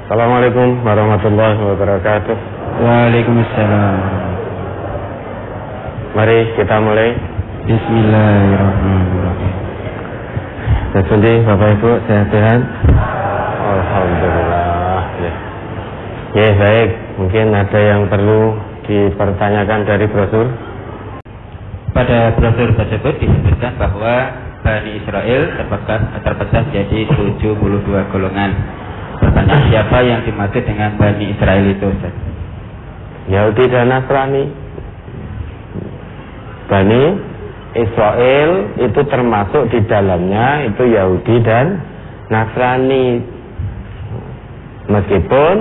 Assalamualaikum warahmatullahi wabarakatuh. Waalaikumsalam. Mari kita mulai. Bismillahirrahmanirrahim. Jadi Bapak Ibu sehat-sehat? Alhamdulillah. Ya baik. Mungkin ada yang perlu dipertanyakan dari brosur. Pada brosur tersebut disebutkan bahwa Bani Israel terpecah jadi 72 golongan. Pertanyaan, siapa yang dimaksud dengan Bani Israel itu, Ustaz? Yahudi dan Nasrani. Bani Israel itu termasuk di dalamnya itu Yahudi dan Nasrani. Meskipun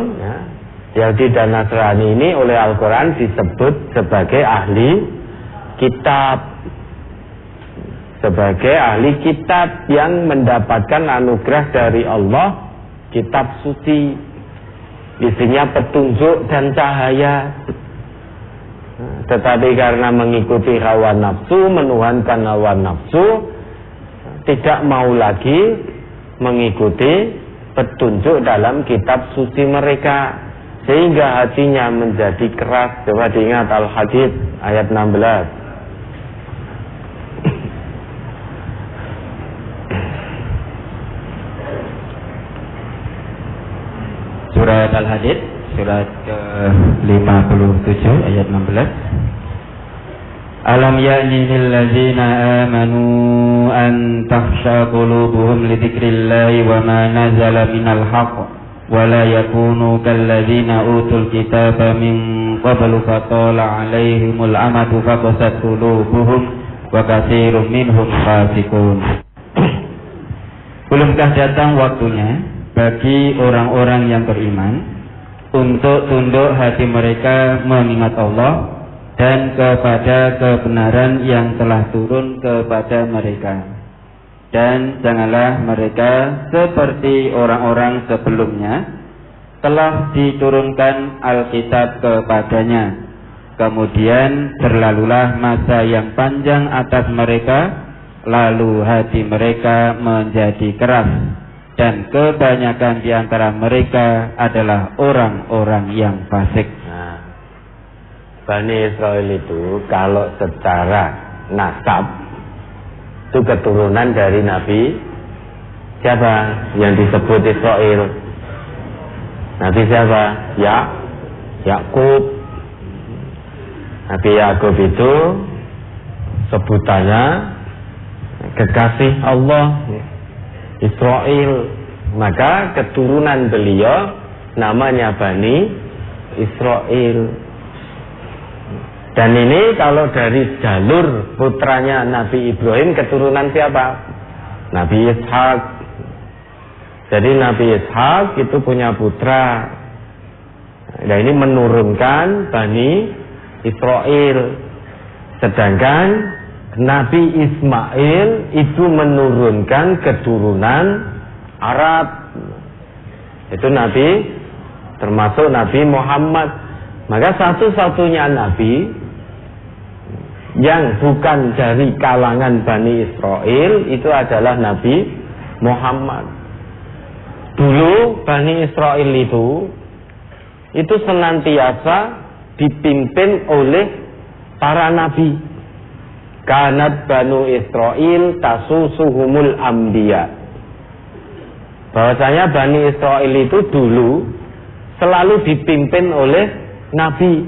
Yahudi dan Nasrani ini oleh Al-Quran disebut sebagai ahli kitab, sebagai ahli kitab yang mendapatkan anugerah dari Allah, kitab suci, isinya petunjuk dan cahaya. Tetapi karena mengikuti hawa nafsu, menuhankan hawa nafsu, tidak mau lagi mengikuti petunjuk dalam kitab suci mereka, sehingga hatinya menjadi keras. Coba diingat Al-Hadid ayat 16. Surat Al-Hadid, surat ke-57 ayat 16. Alam ya'ni lil ladzina amanu an takhsha qulubuhum li dzikrillahi wa ma nazala minal haqq wa la yakunu kal ladzina utul kitaba min qablu fatala 'alaihimul amadu faqasat qulubuhum wa katsirun minhum fasiqun. Belumkah datang waktunya bagi orang-orang yang beriman untuk tunduk hati mereka mengingat Allah dan kepada kebenaran yang telah turun kepada mereka, dan janganlah mereka seperti orang-orang sebelumnya telah diturunkan Alkitab kepadanya, kemudian berlalulah masa yang panjang atas mereka, lalu hati mereka menjadi keras, dan kebanyakan di antara mereka adalah orang-orang yang fasik. Nah, Bani Israel itu kalau secara nasab itu keturunan dari Nabi siapa yang disebut Israel? Nabi siapa? Yakub. Nabi Yakub itu sebutannya kekasih Allah, Israel. Maka keturunan beliau namanya Bani Israel. Dan ini kalau dari jalur putranya Nabi Ibrahim, keturunan siapa? Nabi Ishak. Jadi Nabi Ishak itu punya putra. Nah, ini menurunkan Bani Israel. Sedangkan Nabi Ismail itu menurunkan keturunan Arab. Itu Nabi, termasuk Nabi Muhammad. Maka satu-satunya Nabi yang bukan dari kalangan Bani Israel itu adalah Nabi Muhammad. Dulu Bani Israel itu senantiasa dipimpin oleh para nabi. Kanat Banu Israel tasusuhumul anbiya. Bahwasanya Bani Israel itu dulu selalu dipimpin oleh nabi.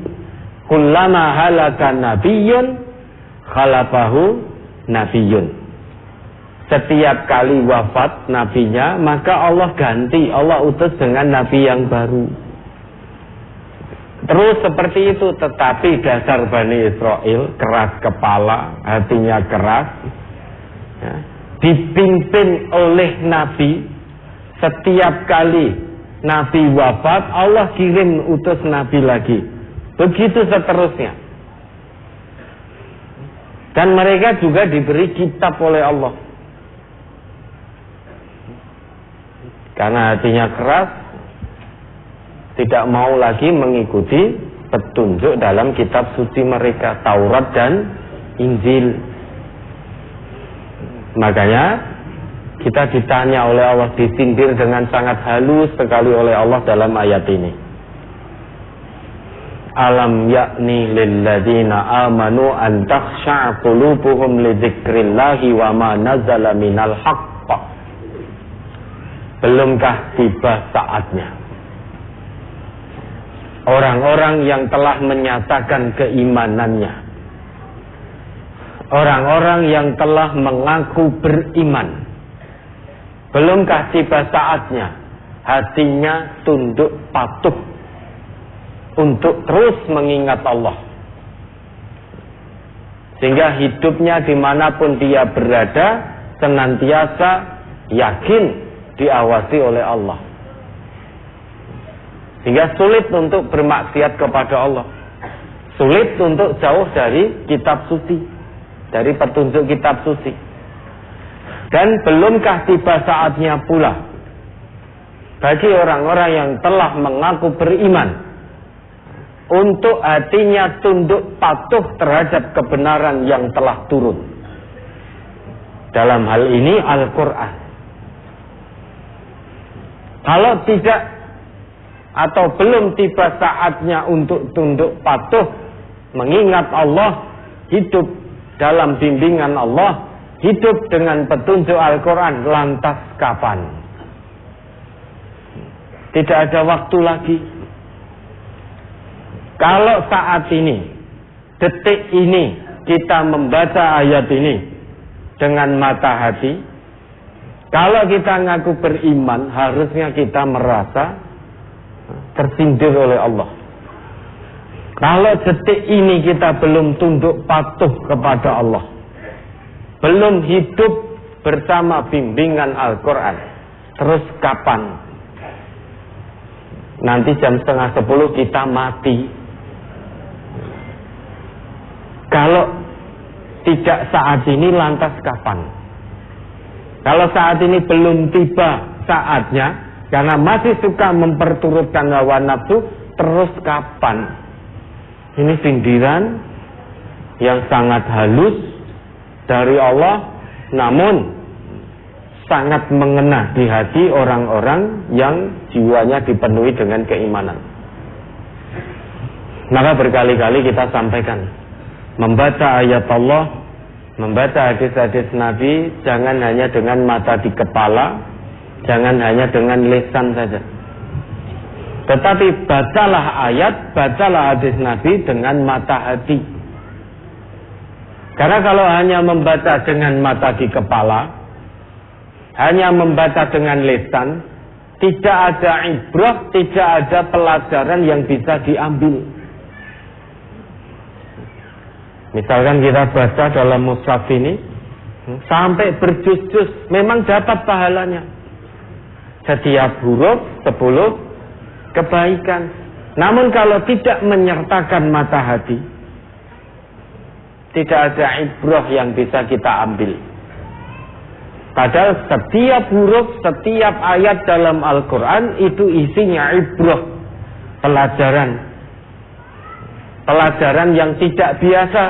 Kullama halaka nabiyyun khalafahu nabiyyun. Setiap kali wafat nabinya, maka Allah ganti, Allah utus dengan nabi yang baru. Terus seperti itu. Tetapi dasar Bani Israel keras kepala, hatinya keras, dipimpin oleh nabi. Setiap kali nabi wafat, Allah kirim utus nabi lagi. Begitu seterusnya. Dan mereka juga diberi kitab oleh Allah. Karena hatinya keras, tidak mau lagi mengikuti petunjuk dalam kitab suci mereka, Taurat dan Injil. Makanya Kita ditanya oleh Allah, disindir dengan sangat halus sekali oleh Allah dalam ayat ini. Alam yakni lilladzina amanu an takhsha'a qulubuhum li dzikrillahi wa ma nazala minal haqq. Belumkah tiba saatnya orang-orang yang telah menyatakan keimanannya, orang-orang yang telah mengaku beriman, belumkah tiba saatnya hatinya tunduk patuh untuk terus mengingat Allah, sehingga hidupnya dimanapun dia berada senantiasa yakin diawasi oleh Allah, sehingga sulit untuk bermaksiat kepada Allah, sulit untuk jauh dari kitab suci, dari petunjuk kitab suci. Dan belumkah tiba saatnya pula bagi orang-orang yang telah mengaku beriman untuk hatinya tunduk patuh terhadap kebenaran yang telah turun. Dalam hal ini Al-Quran. Kalau tidak atau belum tiba saatnya untuk tunduk patuh, mengingat Allah, hidup dalam bimbingan Allah, hidup dengan petunjuk Al-Quran, lantas kapan? Tidak ada waktu lagi. Kalau saat ini, detik ini, kita membaca ayat ini dengan mata hati, kalau kita ngaku beriman, harusnya kita merasa tersindir oleh Allah. Kalau detik ini kita belum tunduk patuh kepada Allah, belum hidup bersama bimbingan Al-Quran, terus kapan? Nanti jam 9:30 kita mati. Kalau tidak saat ini, lantas kapan? Kalau saat ini belum tiba saatnya, karena masih suka memperturutkan hawa nafsu, terus kapan? Ini sindiran yang sangat halus dari Allah, namun sangat mengena di hati orang-orang yang jiwanya dipenuhi dengan keimanan. Maka berkali-kali kita sampaikan, membaca ayat Allah, membaca hadis-hadis Nabi, jangan hanya dengan mata di kepala, jangan hanya dengan lisan saja, tetapi bacalah ayat, bacalah hadis Nabi dengan mata hati. Karena kalau hanya membaca dengan mata di kepala, hanya membaca dengan lisan, tidak ada ibrah, tidak ada pelajaran yang bisa diambil. Misalkan kita baca dalam mushaf ini sampai berjuz-juz, memang dapat pahalanya. Setiap huruf 10 kebaikan. Namun kalau tidak menyertakan mata hati, tidak ada ibrah yang bisa kita ambil. Padahal setiap huruf, setiap ayat dalam Al-Quran itu isinya ibrah, pelajaran. Pelajaran yang tidak biasa,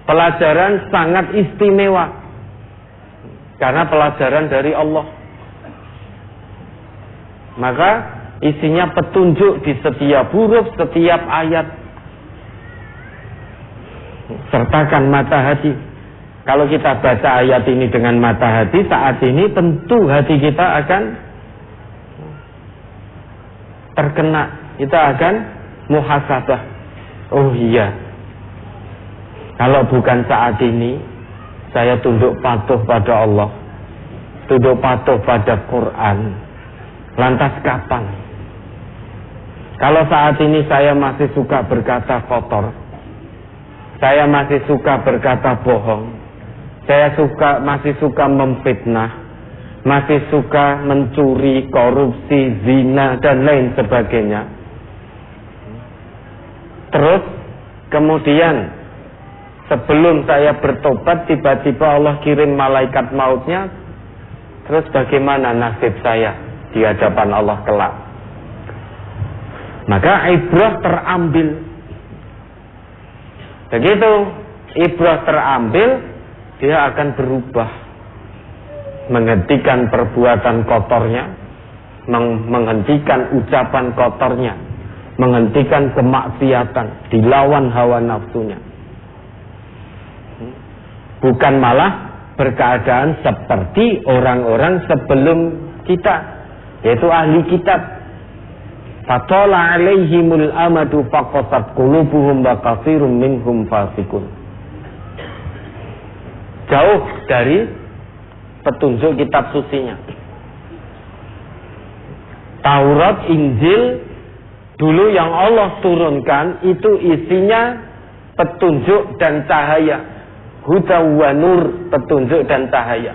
pelajaran sangat istimewa, karena pelajaran dari Allah. Maka isinya petunjuk di setiap huruf, setiap ayat. Sertakan mata hati. Kalau kita baca ayat ini dengan mata hati, saat ini tentu hati kita akan terkena, kita akan muhasabah. Oh iya, kalau bukan saat ini saya tunduk patuh pada Allah, tunduk patuh pada Quran, lantas kapan? Kalau saat ini saya masih suka berkata kotor, saya masih suka berkata bohong, saya masih suka memfitnah, masih suka mencuri, korupsi, zina dan lain sebagainya. Terus kemudian sebelum saya bertobat tiba-tiba Allah kirim malaikat mautnya, terus bagaimana nasib saya di hadapan Allah kelak? Maka ibrah terambil. Begitu ibrah terambil, dia akan berubah. menghentikan perbuatan kotornya, menghentikan ucapan kotornya, menghentikan kemaksiatan, dilawan hawa nafsunya. Bukan malah berkeadaan seperti orang-orang sebelum kita, yaitu ahli kitab. Fatala alaihimul amadu faqasat qulubuhum wa katsirun minhum fasiqun. Jauh dari petunjuk kitab sucinya. Taurat, Injil dulu yang Allah turunkan itu isinya petunjuk dan cahaya. Huda wa nur, petunjuk dan cahaya.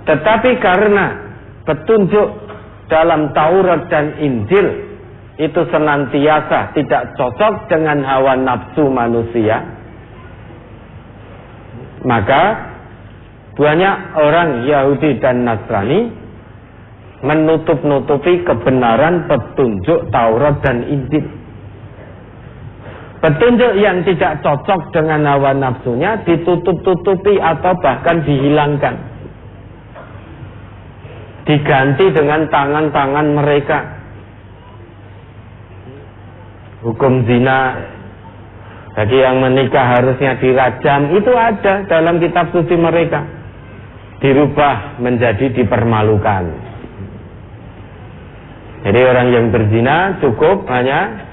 Tetapi karena petunjuk dalam Taurat dan Injil itu senantiasa tidak cocok dengan hawa nafsu manusia, maka banyak orang Yahudi dan Nasrani menutup-nutupi kebenaran petunjuk Taurat dan Injil. Petunjuk yang tidak cocok dengan hawa nafsunya ditutup-tutupi atau bahkan dihilangkan, diganti dengan tangan-tangan mereka. Hukum zina bagi yang menikah harusnya dirajam, itu ada dalam kitab suci mereka, dirubah menjadi dipermalukan. Jadi orang yang berzina cukup hanya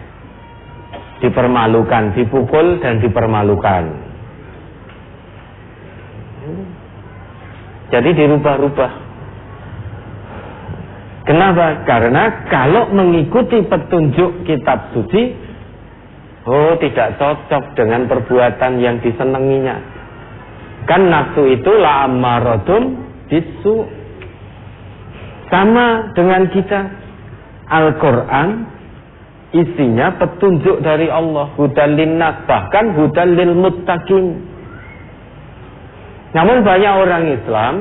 dipermalukan, dipukul dan dipermalukan. Jadi dirubah-rubah. Kenapa? Karena kalau mengikuti petunjuk kitab suci, tidak cocok dengan perbuatan yang disenanginya. Kan nafsu itu la'ammaratun bisu. Sama dengan kita. Al-Quran isinya petunjuk dari Allah, hudan linnas, bahkan hudan lil muttaqin. Namun banyak orang Islam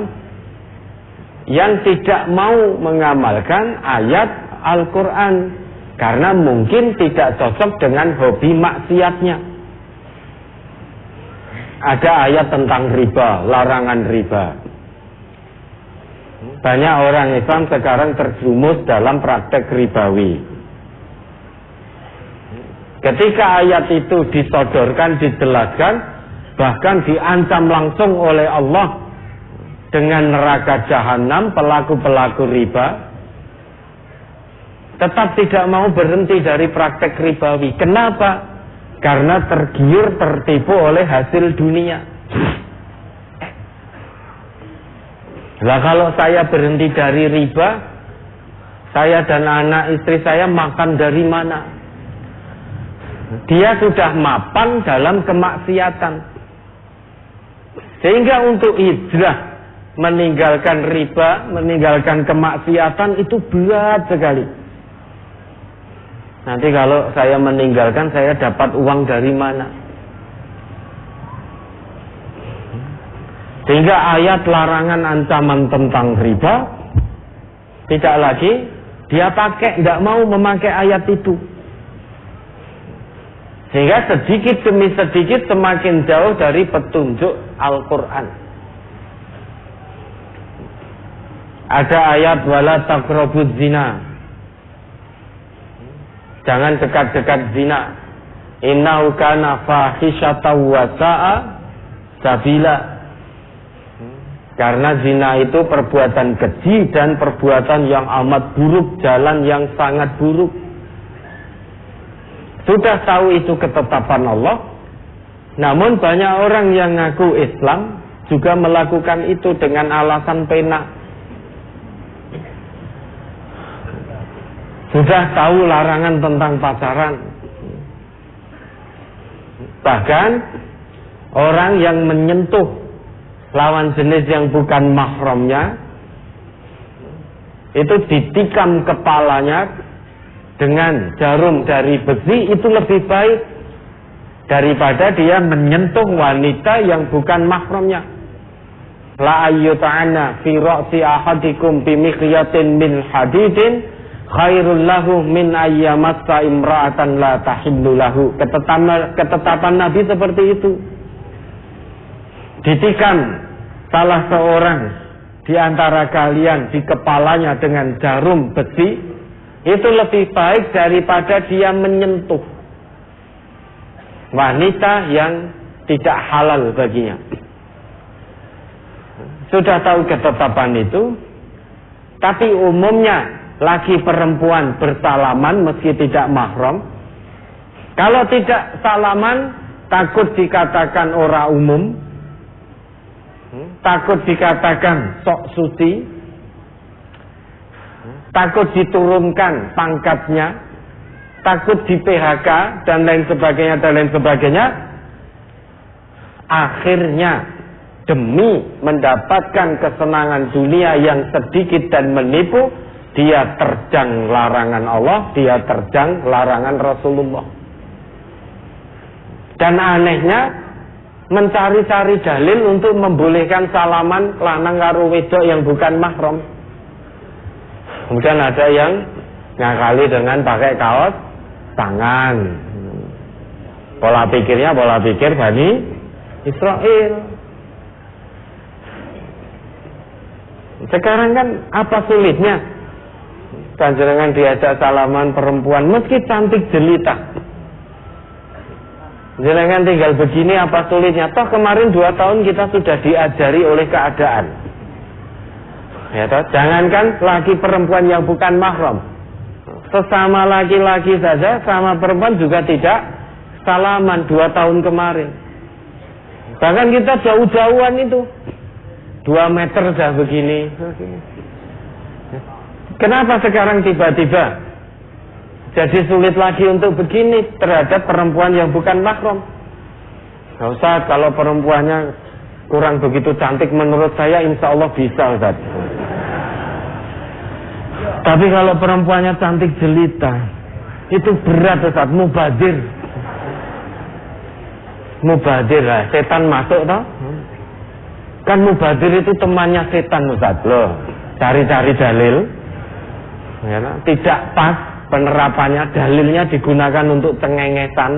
yang tidak mau mengamalkan ayat Al-Quran karena mungkin tidak cocok dengan hobi maksiatnya. Ada ayat tentang riba, larangan riba. Banyak orang Islam sekarang terjerumus dalam praktek ribawi. Ketika ayat itu disodorkan, dijelaskan, bahkan diancam langsung oleh Allah dengan neraka jahanam pelaku-pelaku riba, tetap tidak mau berhenti dari praktek ribawi. Kenapa? Karena tergiur, tertipu oleh hasil dunia. Lah kalau saya berhenti dari riba, saya dan anak istri saya makan dari mana? Dia sudah mapan dalam kemaksiatan. Sehingga untuk hijrah, meninggalkan riba, meninggalkan kemaksiatan itu berat sekali. Nanti kalau saya meninggalkan, saya dapat uang dari mana? Sehingga ayat larangan ancaman tentang riba tidak lagi dia pakai, tidak mau memakai ayat itu. Sehingga sedikit demi sedikit semakin jauh dari petunjuk Al-Quran. Ada ayat wala taqrabuz zina. Jangan dekat-dekat zina. Innahu kana fahisyatan wa sa'a sabila. Karena zina itu perbuatan keji dan perbuatan yang amat buruk, jalan yang sangat buruk. Sudah tahu itu ketetapan Allah, namun banyak orang yang ngaku Islam juga melakukan itu dengan alasan pena. Sudah tahu larangan tentang pacaran. Bahkan orang yang menyentuh lawan jenis yang bukan mahramnya itu ditikam kepalanya dengan jarum dari besi, itu lebih baik daripada dia menyentuh wanita yang bukan mahramnya. La ayyuta'ana fi ra'si ahadikum bimikhyatin min hadidin khairul lahu min ayyamassa imra'atan la tahillu lahu. Ketetapan Nabi seperti itu. Ditikam salah seorang di antara kalian di kepalanya dengan jarum besi, itu lebih baik daripada dia menyentuh wanita yang tidak halal baginya. Sudah tahu ketetapan itu, tapi umumnya laki perempuan bersalaman meski tidak mahram. Kalau tidak salaman, takut dikatakan ora umum, takut dikatakan sok suci, takut diturunkan pangkatnya, takut di PHK dan lain sebagainya dan lain sebagainya. Akhirnya demi mendapatkan kesenangan dunia yang sedikit dan menipu, dia terjang larangan Allah, dia terjang larangan Rasulullah. Dan anehnya mencari-cari dalil untuk membolehkan salaman lanang karo wedok yang bukan mahram. Kemudian ada yang ngakali dengan pakai kaos tangan. Pola pikirnya pola pikir Bani Israel. Sekarang kan apa sulitnya panjenengan diajak salaman perempuan meski cantik jelita? Jenengan tinggal begini apa sulitnya? Toh kemarin 2 tahun kita sudah diajari oleh keadaan. Ya toh, jangankan laki perempuan yang bukan mahram, sesama laki-laki saja sama perempuan juga tidak salaman 2 tahun kemarin. Bahkan kita jauh-jauhan itu 2 meter dah begini. Kenapa sekarang tiba-tiba jadi sulit lagi untuk begini terhadap perempuan yang bukan mahram? Nah, Ustaz, kalau perempuannya kurang begitu cantik menurut saya insya Allah bisa, Ustaz. Tapi kalau perempuannya cantik jelita, itu berat, Ustaz, mubadir. Mubadir lah, setan masuk toh? Kan mubadir itu temannya setan, Ustaz. Loh, cari-cari dalil. Ya, tidak pas penerapannya, dalilnya digunakan untuk cengengesan.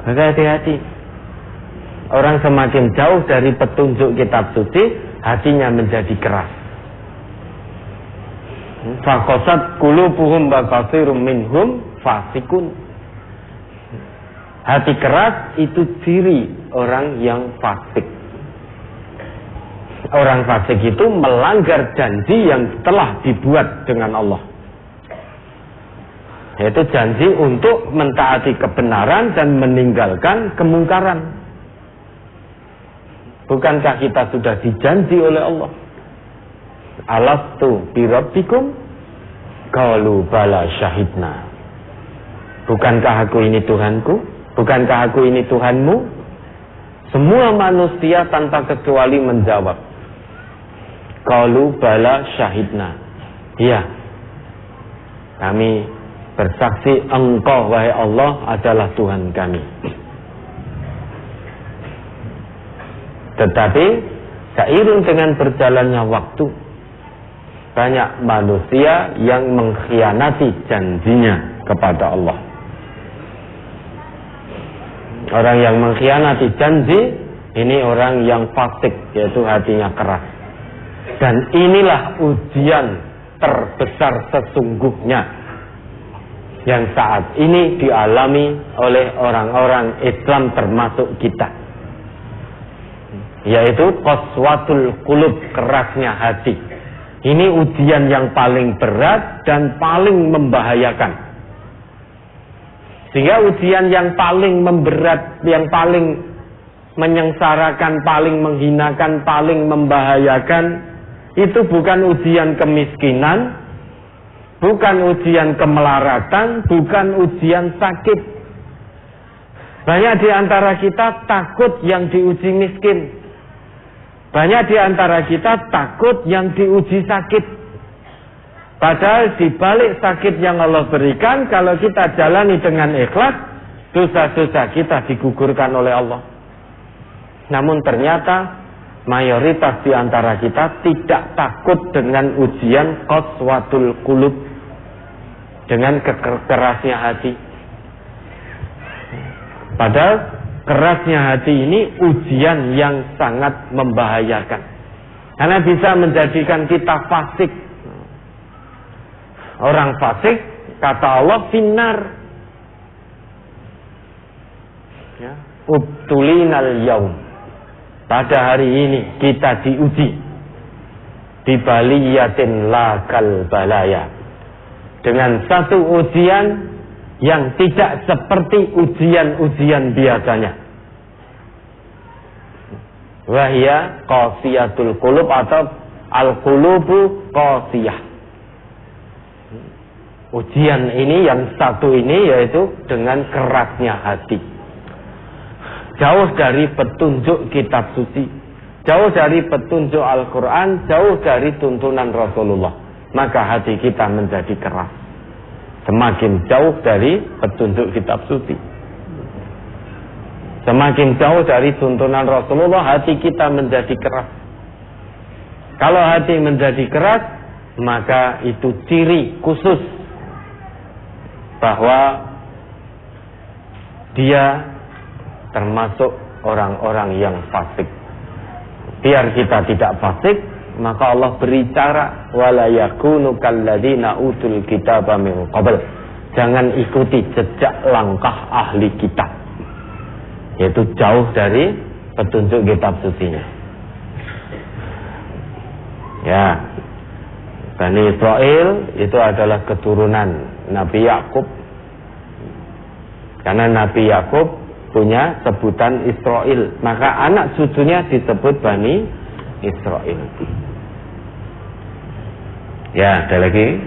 Maka hati-hati. Orang semakin jauh dari petunjuk kitab suci, hatinya menjadi keras. Faqasat qulubuhum wa katsirum minhum fasikun. Hati keras itu ciri orang yang fasik. Orang fasik itu melanggar janji yang telah dibuat dengan Allah, yaitu janji untuk mentaati kebenaran dan meninggalkan kemungkaran. Bukankah kita sudah dijanji oleh Allah? Alastu birabbikum? Qalu bala syahidna. Bukankah aku ini Tuhanku? Bukankah aku ini Tuhanmu? Semua manusia tanpa kecuali menjawab, qalu bala syahidna. Iya, kami bersaksi Engkau wahai Allah adalah Tuhan kami. Tetapi seiring dengan berjalannya waktu, banyak manusia yang mengkhianati janjinya kepada Allah. Orang yang mengkhianati janji ini orang yang fasik, yaitu hatinya keras. Dan inilah ujian terbesar sesungguhnya yang saat ini dialami oleh orang-orang Islam termasuk kita, yaitu qaswatul qulub, kerasnya hati. Ini ujian yang paling berat dan paling membahayakan. Sehingga ujian yang paling memberat, yang paling menyengsarakan, paling menghinakan, paling membahayakan, itu bukan ujian kemiskinan, bukan ujian kemelaratan, bukan ujian sakit. Banyak di antara kita takut yang diuji miskin. Banyak di antara kita takut yang diuji sakit. Padahal di balik sakit yang Allah berikan, kalau kita jalani dengan ikhlas, dosa-dosa kita digugurkan oleh Allah. Namun ternyata mayoritas di antara kita tidak takut dengan ujian qaswatul qulub, dengan kerasnya hati. Padahal kerasnya hati ini ujian yang sangat membahayakan. Karena bisa menjadikan kita fasik. Orang fasik, kata Allah, finnar. Ya. Ubtulinal yaum. Pada hari ini kita diuji. Bibaliyatin lakal balaya. Dengan satu ujian yang tidak seperti ujian-ujian biasanya. Wahia qasiyatul qulub atau al-qulubu qasiyah. Ujian ini yang satu ini yaitu dengan kerasnya hati. Jauh dari petunjuk kitab suci, jauh dari petunjuk Al-Quran, jauh dari tuntunan Rasulullah. Maka hati kita menjadi keras. Semakin jauh dari petunjuk kitab suci, semakin jauh dari tuntunan Rasulullah, hati kita menjadi keras. Kalau hati menjadi keras, maka itu ciri khusus bahwa dia termasuk orang-orang yang fasik. Biar kita tidak fasik, maka Allah beri cara, wala yakunu kalladzina utul kitaba min qabl. Jangan ikuti jejak langkah ahli kitab, yaitu jauh dari petunjuk kitab sucinya. Ya, Bani Israel itu adalah keturunan Nabi Yakub. Karena Nabi Yakub punya sebutan Israel, maka anak cucunya disebut Bani Israel. Ya, ada lagi.